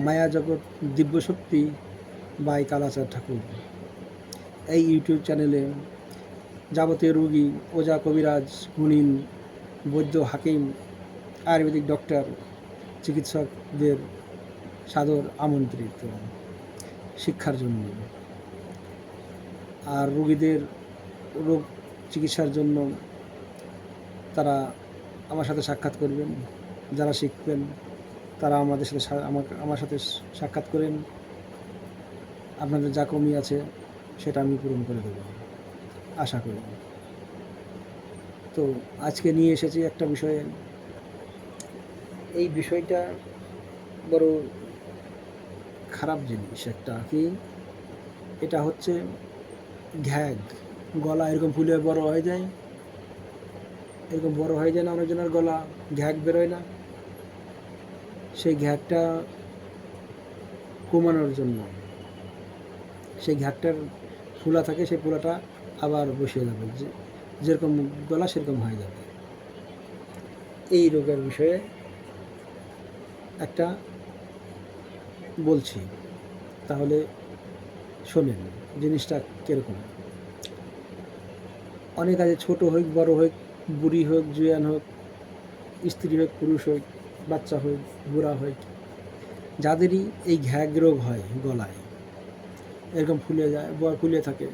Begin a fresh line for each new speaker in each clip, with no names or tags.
মায়া জগৎ দিব্যশক্তি বাই কালাচাঁদ ঠাকুর। এই ইউটিউব চ্যানেলে যাবতীয় রোগী, ওঝা, কবিরাজ, গুণিন, বৈদ্য, হাকিম, আয়ুর্বেদিক ডক্টর, চিকিৎসকদের সাদর আমন্ত্রিত শিক্ষার জন্য। আর রোগীদের রোগ চিকিৎসার জন্য তারা আমার সাথে সাক্ষাৎ করবেন। যারা শিখবেন তারা আমাদের সাথে আমার সাথে সাক্ষাৎ করেন। আপনাদের যা কমি আছে সেটা আমি পূরণ করে দেব আশা করি। তো আজকে নিয়ে এসেছি একটা বিষয়ে। এই বিষয়টা বড় খারাপ জিনিস একটা। কি এটা হচ্ছে ঘ্যাগ। গলা এরকম ফুলে বড় হয়ে যায়, এরকম বড় হয়ে যায় না, অনেকজনের গলা ঘ্যাগ বেরোয় না। সেই ঘ্যাগটা কমানোর জন্য সেই ঘ্যাগটার ফুলা থাকে, সেই ফুলাটা আবার বসিয়ে যাবে, যেরকম গলা সেরকম হয়ে যাবে। এই রোগের বিষয়ে একটা বলছি, তাহলে শোনেন জিনিসটা কীরকম। অনেক আছে, ছোট হোক, বড় হোক, বুড়ি হোক, জুয়ান হোক, স্ত্রী হোক, পুরুষ হোক, বাচ্চা হোক, বুড়া হোক, যাদেরই এই ঘ্যাগ রোগ হয়, গলায় এরকম ফুলে যায়, ফুলে থাকে,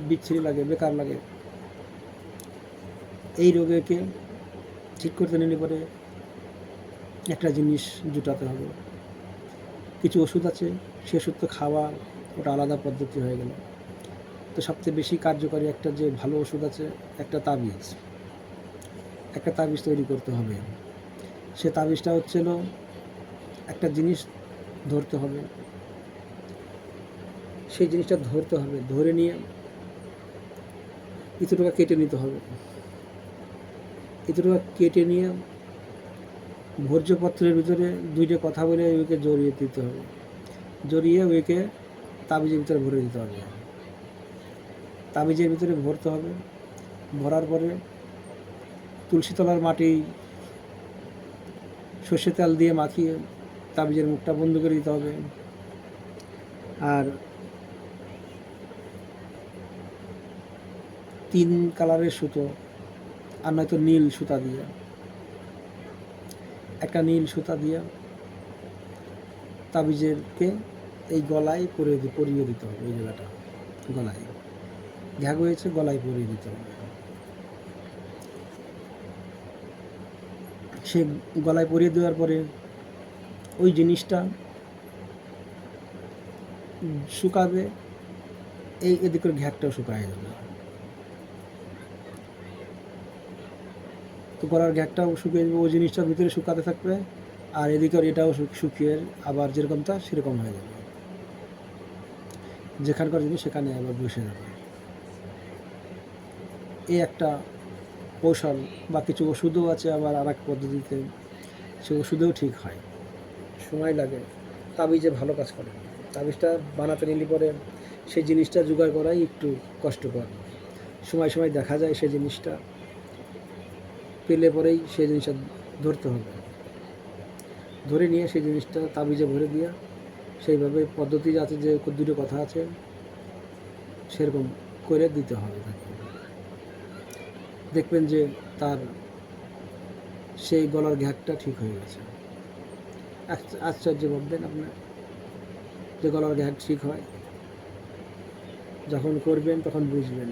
বিচ্ছিরি লাগে, বেকার লাগে, এই রোগেকে ঠিক করতে নিলে পরে একটা জিনিস জুটাতে হবে। কিছু ওষুধ আছে, সে ওষুধ তো খাওয়া ওটা আলাদা পদ্ধতি হয়ে গেল। তো সবচেয়ে বেশি কার্যকরী একটা যে ভালো ওষুধ আছে, একটা তাবিজ তৈরি করতে হবে। সে তাবিজটা হচ্ছিল, একটা জিনিস ধরতে হবে, সেই জিনিসটা ধরতে হবে, ধরে নিয়ে এতটুকু কেটে নিতে হবে, এতটুকু কেটে নিয়ে ভোজ্যপত্রের ভিতরে দুইটা কথা বলে ওইকে জড়িয়ে দিতে হবে, জড়িয়ে ওইকে তাবিজের ভিতরে ভরে দিতে হবে। তাবিজের ভিতরে ভরতে হবে, ভরার পরে তুলসী তলার মাটি সর্ষে তেল দিয়ে মাখিয়ে তাবিজের মুখটা বন্ধ করে দিতে হবে। আর 3 কালারের সুতো, আর নয়তো নীল সুতা দিয়ে, একটা নীল সুতা দিয়ে তাবিজেরকে এই গলায় পরিয়ে দিতে হবে। এই জায়গাটা গলায় ঘ্যাগ হয়েছে, গলায় পরিয়ে দিতে হবে। সে গলায় পরিয়ে দেওয়ার পরে ওই জিনিসটা শুকাবে, এই এদিকের ঘ্যাগটাও শুকায় যাবে। তো গলার ঘ্যাগটাও শুকিয়ে যাবে, ওই জিনিসটা ভিতরে শুকাতে থাকবে, আর এদিকের এটাও শুকিয়ে আবার যেরকমটা সেরকম হয়ে যাবে, যেখানকার জিনিস সেখানে আবার বসে যাবে। এই একটা কৌশল। বা কিছু ওষুধও আছে আবার আর এক পদ্ধতিতে, সে ওষুধেও ঠিক হয়, সময় লাগে, তাবিজে ভালো কাজ করে। তাবিজটা বানাতে নিলে পরে সেই জিনিসটা জোগাড় করাই একটু কষ্টকর। সময় সময় দেখা যায় সেই জিনিসটা পেলে পরেই সেই জিনিসটা ধরতে হবে, ধরে নিয়ে সেই জিনিসটা তাবিজে ভরে দিয়া সেইভাবে পদ্ধতি আছে, যে দুটো কথা আছে, সেরকম করে দিতে হবে তাকে। দেখবেন যে তার সেই গলার ঘ্যাগটা ঠিক হয়ে গেছে। আশ্চর্য ভাববেন আপনার যে গলার ঘ্যাগ ঠিক হয়। যখন করবেন তখন বুঝবেন।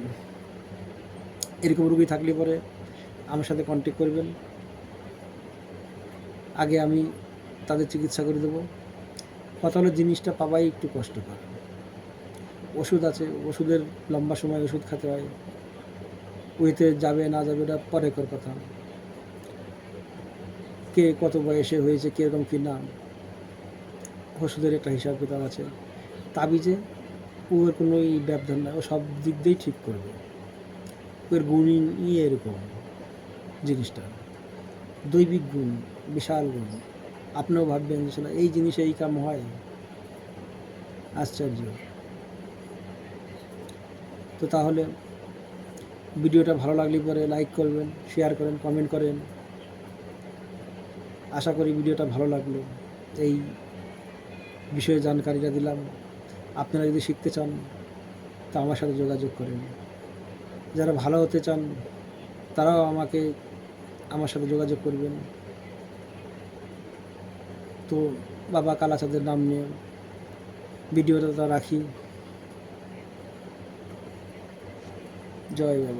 এরকম রুগী থাকলে পরে আমার সাথে কন্ট্যাক্ট করবেন, আগে আমি তাদের চিকিৎসা করে দেবো। কথা হলো জিনিসটা পাওয়াই একটু কষ্টকর। ওষুধ আছে, ওষুধের লম্বা সময় ওষুধ খেতে হয়, ওইতে যাবে না যাবে এটা পরের কথা। কে কত বয়সে হয়েছে, কীরকম কী নাম, ওষুধের একটা হিসাব কিতাব আছে। তাবিজে ওর কোনো ব্যবধান নাই, ও সব দিক দিয়েই ঠিক করবে। ওর গুণই এরকম, জিনিসটা দৈবিক গুণ, বিশাল গুণ। আপনিও ভাববেন যে এই জিনিসে এই কাম হয়, আশ্চর্য। তো তাহলে ভিডিওটা ভালো লাগলে পরে লাইক করবেন, শেয়ার করেন, কমেন্ট করেন। আশা করি ভিডিওটা ভালো লাগলো। এই বিষয়ে জানকারিটা দিলাম। আপনারা যদি শিখতে চান তা আমার সাথে যোগাযোগ করেন। যারা ভালো হতে চান তারাও আমার সাথে যোগাযোগ করবেন। তো বাবা কালাচাঁদের নাম নিয়ে ভিডিওটা রাখি। জয় বাবা।